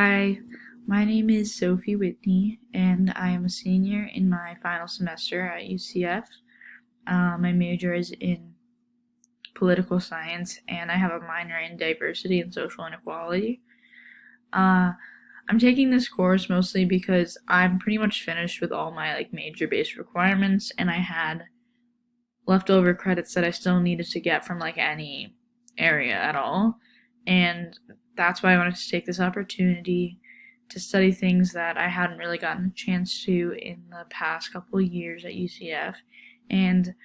Hi, my name is Sophie Whitney, and I am a senior in my final semester at UCF. My major is in political science, and I have a minor in diversity and social inequality. Uh, I'm taking this course mostly because I'm pretty much finished with all my major-based requirements, and I had leftover credits that I still needed to get from any area at all, and that's why I wanted to take this opportunity to study things that I hadn't really gotten a chance to in the past couple of years at UCF. And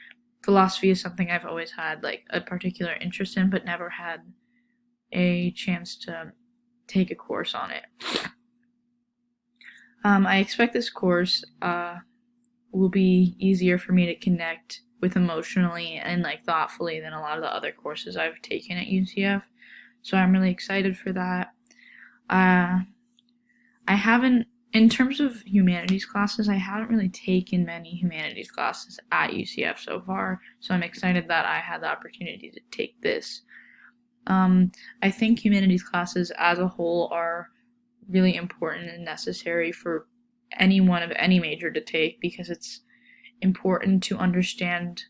philosophy is something I've always had a particular interest in, but never had a chance to take a course on it. I expect this course will be easier for me to connect with emotionally and thoughtfully than a lot of the other courses I've taken at UCF. So I'm really excited for that. I haven't, in terms of humanities classes, I haven't really taken many humanities classes at UCF so far, so I'm excited that I had the opportunity to take this. I think humanities classes as a whole are really important and necessary for anyone of any major to take because it's important to understand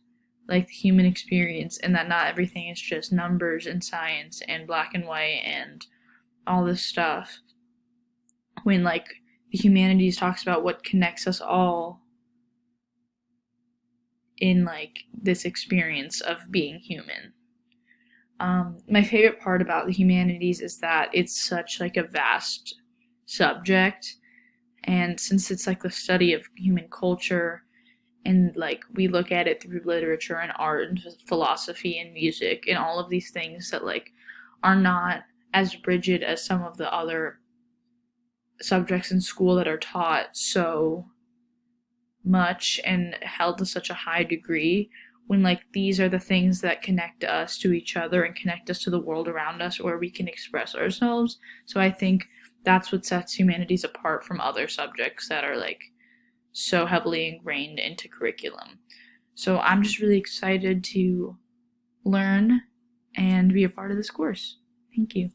the human experience and that not everything is just numbers and science and black and white and all this stuff. When the humanities talks about what connects us all in this experience of being human. My favorite part about the humanities is that it's such a vast subject, and since it's the study of human culture and we look at it through literature and art and philosophy and music and all of these things that are not as rigid as some of the other subjects in school that are taught so much and held to such a high degree, when these are the things that connect us to each other and connect us to the world around us where we can express ourselves. So I think that's what sets humanities apart from other subjects that are so heavily ingrained into curriculum. So I'm just really excited to learn and be a part of this course. Thank you.